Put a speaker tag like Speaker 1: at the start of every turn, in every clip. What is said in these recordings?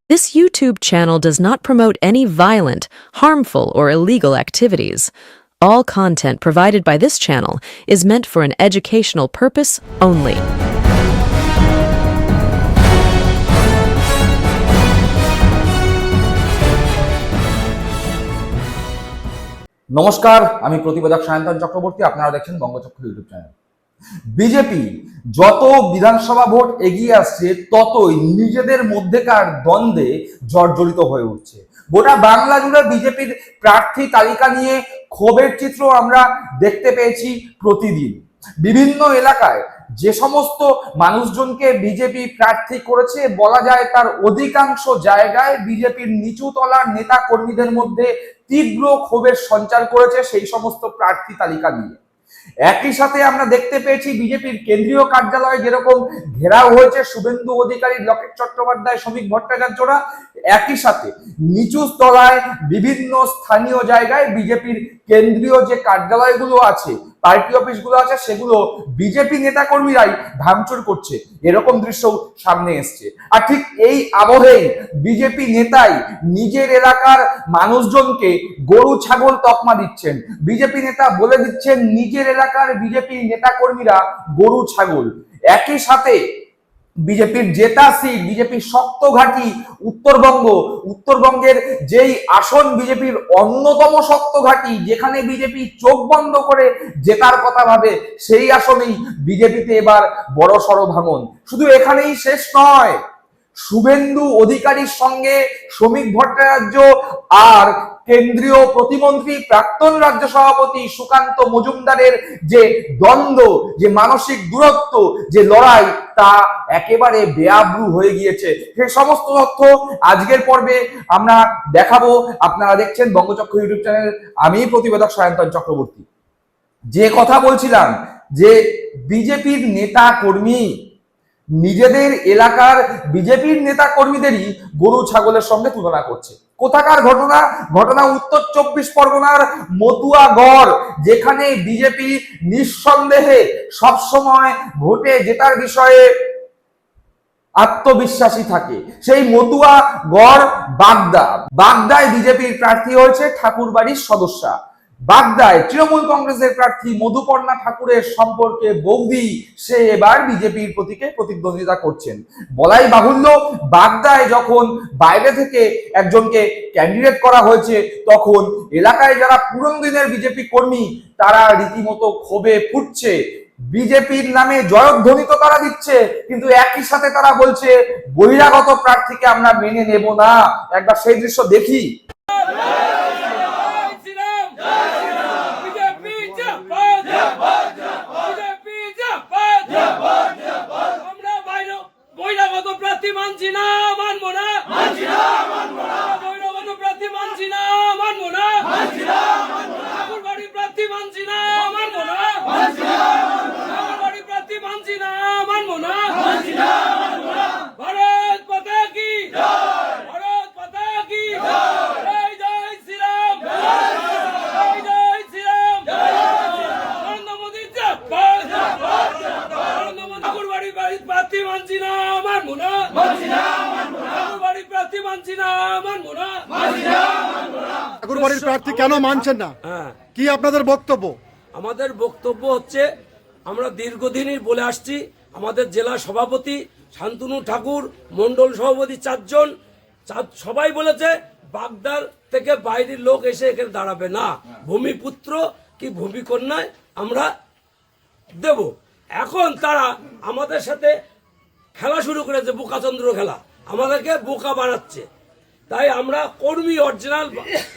Speaker 1: This YouTube channel does not promote any violent, harmful, or illegal activities. All content provided by this channel is meant for an educational purpose only.
Speaker 2: নমস্কার, আমি প্রতিবেদক সায়ন্তন চক্রবর্তী। আপনারা দেখছেন বঙ্গচক্র YouTube channel. BJP যত বিধানসভা vote এগিয়ে আসছে ততই নিজেদের মধ্যেকার দ্বন্দ্বে জর্জরিত হয়ে উঠছে। গোটা বাংলা জুড়ে বিজেপির প্রার্থী তালিকা নিয়ে ক্ষোভের চিত্র আমরা দেখতে পেয়েছি প্রতিদিন। বিভিন্ন এলাকায় যে সমস্ত মানুষজনকে বিজেপি প্রার্থী করেছে বলা যায় তার অধিকাংশ জায়গায় বিজেপির নিচু তলার নেতা কর্মীদের মধ্যে তীব্র ক্ষোভের সঞ্চার করেছে সেই সমস্ত প্রার্থী তালিকা নিয়ে। একই সাথে আমরা দেখতে পেয়েছি বিজেপির কেন্দ্রীয় কার্যালয়ে যেরকম ঘেরাও হয়েছে শুভেন্দু অধিকারী, লকেট চট্টোপাধ্যায়, শ্রমিক ভট্টাচার্যরা, একই সাথে নিচু তলায় বিভিন্ন স্থানীয় জায়গায় বিজেপির কেন্দ্রীয় যে কার্যালয়গুলো আছে, পার্টি অফিসগুলো আছে, সেগুলো বিজেপি নেতাকর্মীরাই ভাঙচুর করছে, এরকম দৃশ্য সামনে এসছে। আর ঠিক এই আবহেই বিজেপি নেতাই নিজের এলাকার মানুষজনকে গরু ছাগল তকমা দিচ্ছেন। বিজেপি নেতা বলে দিচ্ছেন নিজের এলাকার বিজেপি নেতাকর্মীরা গরু ছাগল। একই সাথে বিজেপির জেতা সিট, বিজেপির শক্ত ঘাঁটি উত্তরবঙ্গের যেই আসন বিজেপির অন্যতম শক্ত ঘাঁটি, যেখানে বিজেপি চোখ বন্ধ করে জেতার কথা ভাবে, সেই আসনেই বিজেপিতে এবার বড় সড় ভাঙন। শুধু এখানেই শেষ নয়, শুভেন্দু অধিকারীর সঙ্গে শ্রমিক ভট্টাচার্য আর কেন্দ্রীয় প্রতিমন্ত্রী প্রাক্তন রাজ্য সভাপতি সুকান্ত মজুমদারের যে দ্বন্দ্ব, যে মানসিক দূরত্ব, যে লড়াই, তা একেবারে বেআব্রু হয়ে গিয়েছে। সেই সমস্ত তথ্য আজকের পর্বে আমরা দেখাবো। আপনারা দেখছেন বঙ্গচক্র ইউটিউব চ্যানেল, আমি প্রতিবেদক সায়ন্তন চক্রবর্তী। যে কথা বলছিলাম যে বিজেপির নেতা কর্মী নিজেদের এলাকার বিজেপির নেতা কর্মীদেরই গরু ছাগলের সঙ্গে তুলনা করছে। কোথাকার ঘটনা উত্তর 24 পরগনার মতুয়াগড়, যেখানে বিজেপি নিঃসন্দেহে সবসময় ভোটে জেতার বিষয়ে আত্মবিশ্বাসী থাকে। সেই মতুয়াগড় বাগদায় বিজেপির প্রার্থী হয়েছে ঠাকুরবাড়ির সদস্যা। বাগদায় তৃণমূল কংগ্রেসের প্রার্থী মধুপর্ণা ঠাকুরের সম্পর্কে বৌদি, সে এবার বিজেপির প্রতীকে প্রতিদ্বন্দ্বিতা করছেন। বলাই বাহুল্য, বাগদায় যখন বাইরে থেকে একজনকে ক্যান্ডিডেট করা হয়েছে তখন এলাকায় যারা পুরনো দিনের বিজেপি কর্মী তারা রীতিমতো ক্ষোভে ফুটছে। বিজেপির নামে জয়ধ্বনি তো তারা দিচ্ছে, কিন্তু একই সাথে তারা বলছে বহিরাগত প্রার্থীকে আমরা মেনে নেব না। একবার সেই দৃশ্য দেখি।
Speaker 3: ঠাকুরবাড়ির প্রার্থী কেন মানছেন না, কি আপনাদের বক্তব্য?
Speaker 4: আমাদের বক্তব্য হচ্ছে, আমরা দীর্ঘদিনই বলে আসছি, আমাদের জেলা সভাপতি শান্তনু ঠাকুর, মন্ডল সভাপতি 4 জন, সবাই বলেছে বাগদার থেকে বাইরের লোক এসে এখানে দাঁড়াবে না, ভূমিপুত্র কি ভূমিকন্যায় আমরা দেব। এখন তারা আমাদের সাথে খেলা শুরু করেছে, বোকাচন্দ্র খেলা, আমাদেরকে বোকা বানাচ্ছে। তাই আমরা কর্মী অরিজিনাল,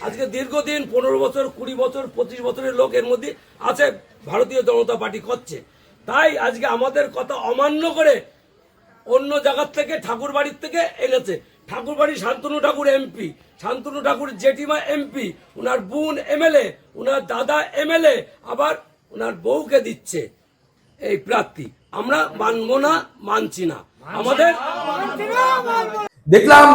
Speaker 4: আজকে দীর্ঘদিন 15 বছর, 20 বছর, 25 বছরের লোক এর মধ্যে আছে, ভারতীয় জনতা পার্টি করছে। তাই আজকে আমাদের কথা অমান্য করে অন্য জায়গার থেকে ঠাকুরবাড়ির থেকে এনেছে। ঠাকুরবাড়ি শান্তনু ঠাকুর এমপি, শান্তনু ঠাকুর জেঠিমা এমপি, ওনার বোন এমএলএ, ওনার দাদা এমএলএ, আবার ওনার বউকে দিচ্ছে এই প্রার্থী। আমরা মানবো না, মানছি না। আমাদের
Speaker 2: দেখলাম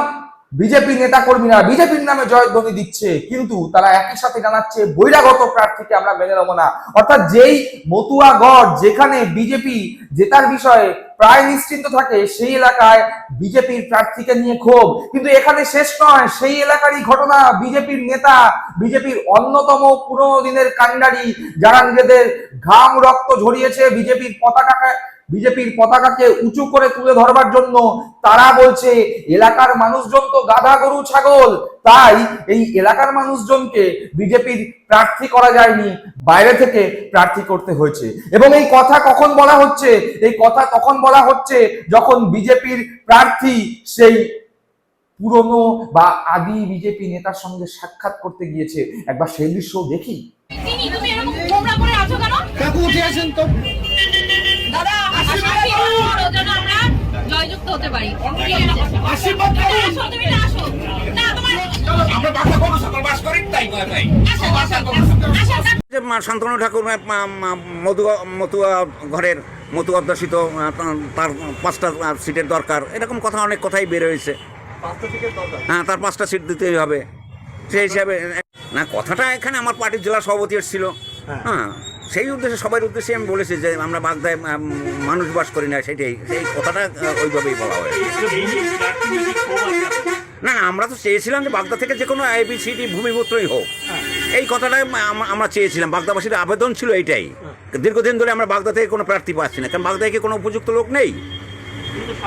Speaker 2: বিজেপি নেতা কর্মীরা বিজেপির নামে জয়ধ্বনি দিচ্ছে, কিন্তু তারা একই সাথে জানাচ্ছে বহিরাগত প্রার্থীকে আমরা মেনে নেব না। অর্থাৎ যেই মতুয়াগড় যেখানে বিজেপি জেতার বিষয়ে প্রায় নিশ্চিন্ত থাকে, সেই এলাকায় বিজেপির প্রার্থীকে নিয়ে ক্ষোভ। কিন্তু এখানে শেষ নয়, সেই এলাকারই ঘটনা। বিজেপির নেতা, বিজেপির অন্যতম 15 দিনের কাণ্ডারি, যারা নিজেদের ঘাম রক্ত ঝরিয়েছে বিজেপির পতাকাকে উঁচু করে তুলে ধরবার জন্য, তারা বলছে এলাকার মানুষজন তো গাধা গরু ছাগল, তাই এই এলাকার মানুষজনকে বিজেপির প্রার্থী করা যায়নি, বাইরে থেকে প্রার্থী করতে হয়েছে। এবং এই কথা কখন বলা হচ্ছে? এই কথা তখন বলা হচ্ছে যখন বিজেপির প্রার্থী সেই পুরনো বা আদি বিজেপি নেতার সঙ্গে সাক্ষাৎ করতে গিয়েছে। একবার সেই দৃশ্য দেখি।
Speaker 5: তুমি এরকম গোমরা করে আছো কেন?
Speaker 3: কাকু উঠে আসেন তো।
Speaker 5: দাদা আশীর্বাদ করো যেন আমরা জয়যুক্ত হতে পারি।
Speaker 3: আশীর্বাদ করুন।
Speaker 5: আসো, তুমি না আসো না, তোমার
Speaker 6: আমরা বাংলা কোনো সকল বাস করি তাই ভাই
Speaker 5: আশা
Speaker 6: শান্তনু ঠাকুর মতুয়া ঘরের মতু অধ্যুষিত, তার 5টা সিটের দরকার, এরকম কথা অনেক কথাই বের হয়েছে। হ্যাঁ, তার 5টা সিট দিতেই হবে। সেই হিসাবে না, কথাটা এখানে আমার পার্টির জেলা সভাপতি এসেছিল। হ্যাঁ, সেই উদ্দেশ্যে সবার উদ্দেশ্যে আমি বলেছি যে আমরা বাগদায় মানুষ বাস করি না, সেই কথাটা ওইভাবেই বলা হয়। না, আমরা তো চেয়েছিলাম যে বাগদা থেকে যে কোনো ABCD ভূমিপুত্রই হোক, এই কথাটাই আমরা চেয়েছিলাম। বাগদাবাসীর আবেদন ছিল এইটাই। দীর্ঘদিন ধরে আমরা বাগদা থেকে কোনো প্রার্থী পাচ্ছি না, কারণ বাগদায় কি কোনো উপযুক্ত লোক নেই।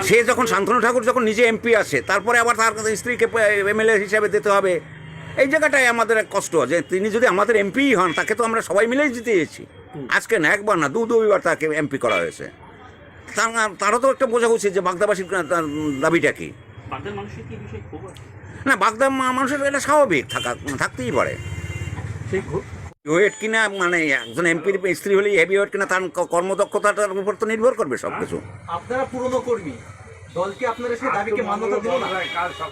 Speaker 6: সে যখন শান্তনু ঠাকুর যখন নিজে MP আসে, তারপরে আবার তার স্ত্রীকে MLA হিসাবে দিতে হবে, এই জায়গাটাই আমাদের এক কষ্ট যে তিনি যদি আমাদের MP হন, তাকে তো আমরা সবাই মিলেই জিতিয়েছি। আজকে না একবার না, দুইবার তাকে MP করা হয়েছে। তারও তো একটা বোঝা উচিত যে বাগদাবাসীর দাবিটা কি। না, বাগদা মানুষের এটা স্বাভাবিক থাকতেই পারে। ওয়েট কিনা, মানে একজন এমপির স্ত্রী হলেই হেভি ওয়েট কিনা, তার কর্মদক্ষতাটার উপর তো নির্ভর করবে সবকিছু।
Speaker 7: আপনারা পুরনো কর্মী, দলকে আপনারা সেই দাবিকে মান্যতা দিল না?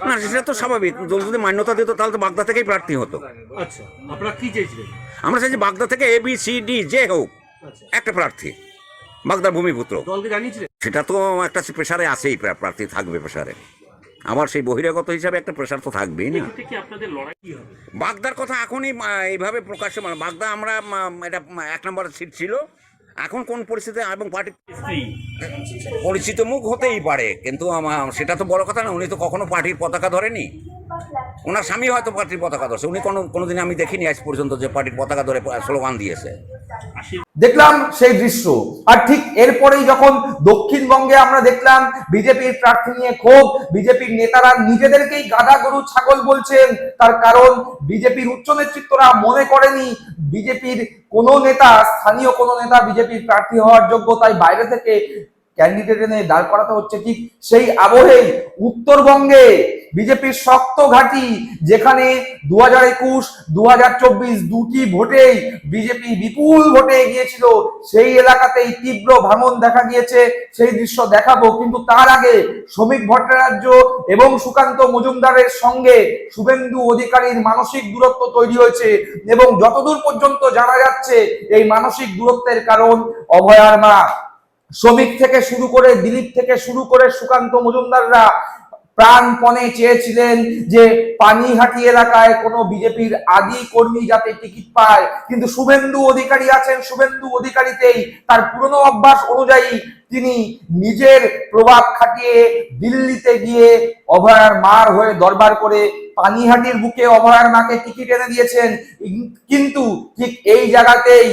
Speaker 6: না, সেটা তো স্বাভাবিক। দল যদি মান্যতা দিত তাহলে তো বাগদা থেকেই প্রার্থী হতো।
Speaker 7: আচ্ছা, আপনারা কি চেয়েছিলেন?
Speaker 6: আমরা চাইছি বাগদা থেকে ABCD যে হোক একটা প্রার্থী, বাগদার ভূমিপুত্র।
Speaker 7: দলকে জানিয়েছিলেন?
Speaker 6: সেটা তো একটা প্রেশারে আছেই, প্রার্থী থাকবে প্রেশারে। আবার সেই বহিরাগত হিসাবে একটা প্রেশার তো থাকবেই না। বাগদার কথা এখনই এইভাবে প্রকাশ্যে, মানে বাগদা আমরা এটা 1 নম্বর সিট ছিল, এখন কোন পরিস্থিতি এবং পার্টি পরিচিত মুখ হতেই পারে, কিন্তু সেটা তো বড় কথা না। উনি তো কখনো পার্টির পতাকা ধরেনি। ওনার স্বামী হয়তো পার্টির পতাকা ধরছে, উনি কোনোদিন আমি দেখিনি আজ পর্যন্ত যে পার্টির পতাকা ধরে স্লোগান দিয়েছে।
Speaker 2: দেখলাম সেই দৃশ্য। আর ঠিক এরপরেই যখন দক্ষিণবঙ্গে আমরা দেখলাম বিজেপির প্রার্থী নিয়ে ক্ষোভ, বিজেপির নেতারা নিজেদেরকেই গাধা গরু ছাগল বলছেন। তার কারণ বিজেপির উচ্চ নেতৃত্বরা মনে করেনি বিজেপির কোনো নেতা, স্থানীয় কোনো নেতা বিজেপির প্রার্থী হওয়ার যোগ্য, তাই বাইরে থেকে ক্যান্ডিডেট এনে দাঁড় করাতে হচ্ছে। ঠিক সেই আবহেই উত্তরবঙ্গে বিজেপির শক্ত ঘাঁটি, যেখানে 2021, 2024 দুটি ভোটেই বিজেপি বিপুল ভোটে এগিয়েছিল, সেই এলাকাতেই তীব্র ভাঙন দেখা গিয়েছে। সেই দৃশ্য দেখাবো, কিন্তু তার আগে শ্রমিক ভট্টাচার্য এবং সুকান্ত মজুমদারের সঙ্গে শুভেন্দু অধিকারীর মানসিক দূরত্ব তৈরি হয়েছে, এবং যতদূর পর্যন্ত জানা যাচ্ছে এই মানসিক দূরত্বের কারণ অভয়ার মা। শ্রমিক থেকে শুরু করে, দিলীপ থেকে শুরু করে সুকান্ত মজুমদাররা প্রাণপণে চেয়েছিলেন যে পানিহাটি এলাকায় কোনো বিজেপির আদি কর্মী যাতে টিকিট পায়, কিন্তু শুভেন্দু অধিকারী আছেন, শুভেন্দু অধিকারীতেই তার পুরনো অভ্যাস অনুযায়ী তিনি নিজের প্রভাব খাটিয়ে দিল্লিতে গিয়ে অভয়ার মার হয়ে দরবার করে পানিহাটির বুকে অভয়ার মাকে টিকিট এনে দিয়েছেন। কিন্তু ঠিক এই জায়গাতেই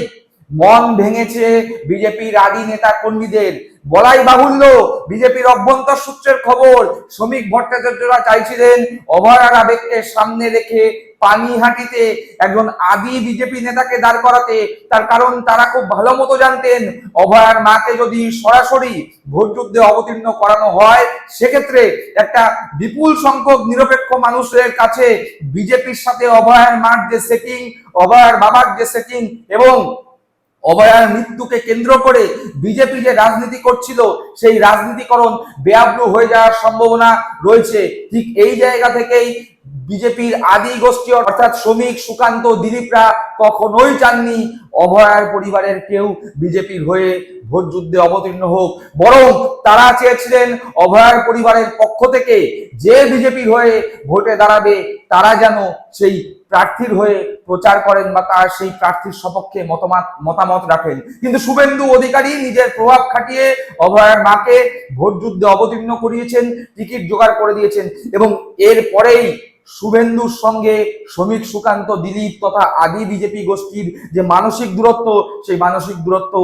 Speaker 2: মন ভেঙেছে বিজেপির আদি নেতা কর্মীদের। বলাই বাহুল্য, বিজেপির অভ্যন্তর সূত্রের খবর, শ্রমিক ভট্টাচার্যরা চাইছিলেন অভয়ার আবেগকে সামনে রেখে পানিহাটিতে একজন আদি বিজেপি নেতাকে দাঁড় করাতে। তার কারণ তারা খুব ভালো মতো জানতেন অভয়ার মাকে যদি সরাসরি ভোট যুদ্ধে অবতীর্ণ করানো হয়, সেক্ষেত্রে একটা বিপুল সংখ্যক নিরপেক্ষ মানুষের কাছে বিজেপির সাথে অভয়ার মার যে সেটিং, অভয়ার বাবার যে সেটিং এবং অভয়ার মৃত্যুকে কেন্দ্র করে বিজেপি যে রাজনীতি করছিল, সেই রাজনীতিকরণ বেআব্রু হয়ে যাওয়ার সম্ভাবনা রয়েছে। ঠিক এই জায়গা থেকেই বিজেপির আদি গোষ্ঠী অর্থাৎ শ্রমিক, সুকান্ত, দিলীপরা কখনোই চাননি অভয়ার পরিবারের কেউ বিজেপির হয়ে ভোট যুদ্ধে অবতীর্ণ হোক, বরং তারা চেয়েছিলেন অভয়ার পরিবারের পক্ষ থেকে যে বিজেপির হয়ে ভোটে দাঁড়াবে তারা যেন সেই প্রার্থীর হয়ে প্রচার করেন বা তার সেই প্রার্থীর সপক্ষে মতামত রাখেন। কিন্তু শুভেন্দু অধিকারী নিজের প্রভাব খাটিয়ে অভয়ার মাকে ভোট যুদ্ধে অবতীর্ণ করিয়েছেন, টিকিট জোগাড় করে দিয়েছেন এবং এরপরেই শুভেন্দুর সঙ্গে শ্রমিক, সুকান্ত, দিলীপ তথা আদি বিজেপি গোষ্ঠীর যে মানসিক দূরত্ব, সেই মানসিক দূরত্ব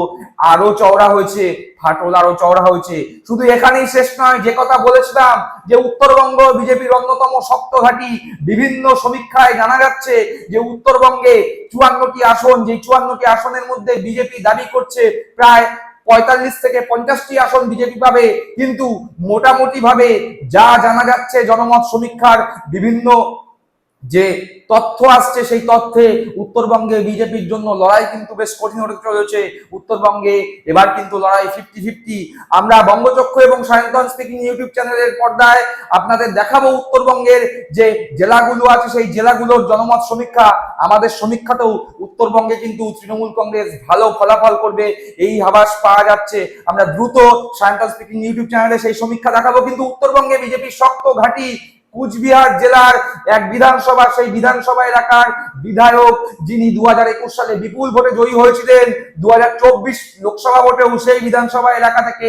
Speaker 2: আরো চওড়া হয়েছে, ফাটল আরো চওড়া হয়েছে। শুধু এখানেই শেষ নয়, যে কথা বলেছিলাম যে উত্তরবঙ্গ বিজেপির অন্যতম শক্ত ঘাঁটি, বিভিন্ন সমীক্ষায় জানা যাচ্ছে যে উত্তরবঙ্গে 54টি আসন, যে 54টি আসনের মধ্যে বিজেপি দাবি করছে প্রায় 45 থেকে 50টি আসন বিজেপি পাবে, কিন্তু মোটামুটি ভাবে যা জানা যাচ্ছে জনমত সমীক্ষার বিভিন্ন যে তথ্য আসছে সেই তথ্যে উত্তরবঙ্গে বিজেপির জন্য লড়াই কিন্তু বেশ কঠিন হতে চলেছে। উত্তরবঙ্গে এবার কিন্তু লড়াই 50-50। আমরা বঙ্গচক্ষু এবং সায়ন্তন স্পিকিং ইউটিউব চ্যানেলের পর্দায় আপনাদের দেখাবো উত্তরবঙ্গের যে জেলাগুলো আছে সেই জেলাগুলোর জনমত সমীক্ষা। আমাদের সমীক্ষাতেও উত্তরবঙ্গে কিন্তু তৃণমূল কংগ্রেস ভালো ফলাফল করবে এই আভাস পাওয়া যাচ্ছে। আমরা দ্রুত সায়ন্তন স্পিকিং ইউটিউব চ্যানেলে সেই সমীক্ষা দেখাবো। কিন্তু উত্তরবঙ্গে বিজেপির শক্ত ঘাঁটি কুচবিহার জেলার এক বিধানসভা, সেই বিধানসভা এলাকার বিধায়ক যিনি 2021 সালে বিপুল ভোটে জয়ী হয়েছিলেন, 2024 লোকসভা ভোটেও সেই বিধানসভা এলাকা থেকে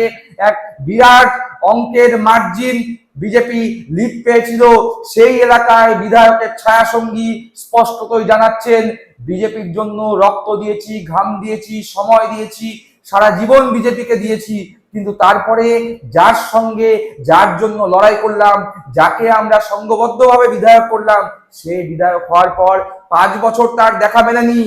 Speaker 2: এক বিরাট অঙ্কের মার্জিন বিজেপি লিড পেয়েছিল। সেই এলাকায় বিধায়কের ছায়াসঙ্গী স্পষ্টতই জানাচ্ছেন, বিজেপির জন্য রক্ত দিয়েছি, ঘাম দিয়েছি, সময় দিয়েছি, সারা জীবন বিজেপিকে দিয়েছি, কিন্তু তারপরে যার সঙ্গে যার জন্য লড়াই করলাম, যাকে আমরা সংঘবদ্ধভাবে বিধায়ক করলাম, সে বিধায়ক হওয়ার পর 5 বছর তার দেখা মেলেনি।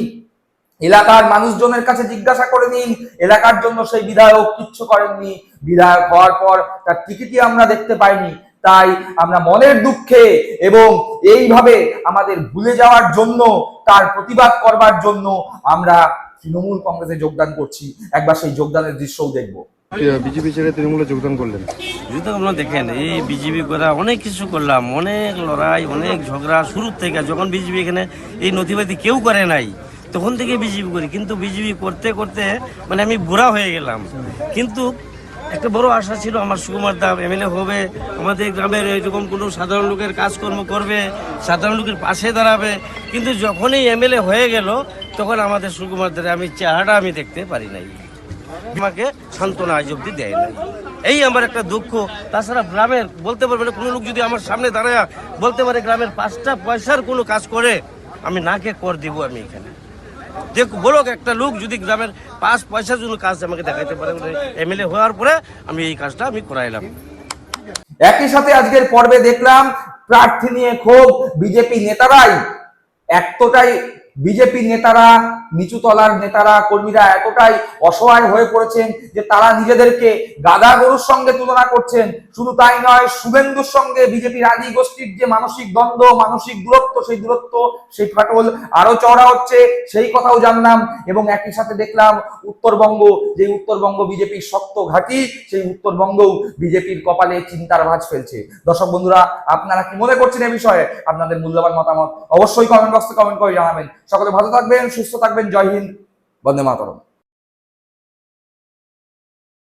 Speaker 2: এলাকার মানুষজনের কাছে জিজ্ঞাসা করে নিন, এলাকার জন্য সেই বিধায়ক কিচ্ছু করেননি। বিধায়ক হওয়ার পর তার টিকিটই আমরা দেখতে পাইনি। তাই আমরা মনের দুঃখে এবং এইভাবে আমাদের ভুলে যাওয়ার জন্য, তার প্রতিবাদ করবার জন্য আমরা তৃণমূল কংগ্রেসে যোগদান করছি। একবার সেই যোগদানের দৃশ্যও দেখবো।
Speaker 3: বিজেপি ছেড়ে তৃণমূলে যোগদান করলেন,
Speaker 8: যদি আপনারা দেখেন এই বিজেপি করা অনেক কিছু করলাম, অনেক লড়াই, অনেক ঝগড়া শুরু থেকে, যখন বিজেপি এখানে এই নথিবাদী কেউ করে নাই তখন থেকে বিজেপি করি, কিন্তু বিজেপি করতে করতে মানে আমি বুড়া হয়ে গেলাম। কিন্তু একটা বড় আশা ছিল আমার সুকুমার দা এমএলএ হবে, আমাদের গ্রামের এরকম কোনো সাধারণ লোকের কাজকর্ম করবে, সাধারণ লোকের পাশে দাঁড়াবে। কিন্তু যখনই এমএলএ হয়ে গেল তখন আমাদের সুকুমার দার আমি চেহারাটা আমি দেখতে পারি নাই, আমাকে সান্ত্বনা আজ অব্দি দেয় নাই। এই আমার একটা দুঃখ। তাছাড়া গ্রামের বলতে পারবে না, কোনো লোক যদি আমার সামনে দাঁড়ায় বলতে পারে গ্রামের 5টা পয়সার কোনো কাজ করে, আমি নাকে কর দিব। আমি এখানে দেখ বলো, একটা লোক যদি গ্রামের 5 পয়সার জন্য কাজ আমাকে দেখাইতে পারে, এমএলএ হওয়ার পরে আমি এই কাজটা আমি করাইলাম।
Speaker 2: একই সাথে আজকের পর্বে দেখলাম প্রার্থী নিয়ে ক্ষোভ বিজেপি নেতারাই, এতটাই বিজেপি নেতারা, নিচু তলার নেতারা, কর্মীরা এতটাই অসহায় হয়ে পড়েছেন যে তারা নিজেদেরকে গাধা গরুর সঙ্গে তুলনা করছেন। শুধু তাই নয়, শুভেন্দুর সঙ্গে বিজেপির আদি গোষ্ঠীর যে মানসিক দ্বন্দ্ব, মানসিক দূরত্ব, সেই দূরত্ব, সেই ফাটল আরো চওড়া হচ্ছে, সেই কথাও জানলাম। এবং একই সাথে দেখলাম উত্তরবঙ্গ, যে উত্তরবঙ্গ বিজেপির শক্ত ঘাঁটি, সেই উত্তরবঙ্গও বিজেপির কপালে চিন্তার ভাঁজ ফেলছে। দর্শক বন্ধুরা, আপনারা কি মনে করছেন এই বিষয়ে? আপনাদের মূল্যবান মতামত অবশ্যই কমেন্ট বক্সে কমেন্ট করে জানাবেন। সকলে ভালো থাকবেন, সুস্থ থাকবেন। জয় হিন্দ, বন্দে মাতরম।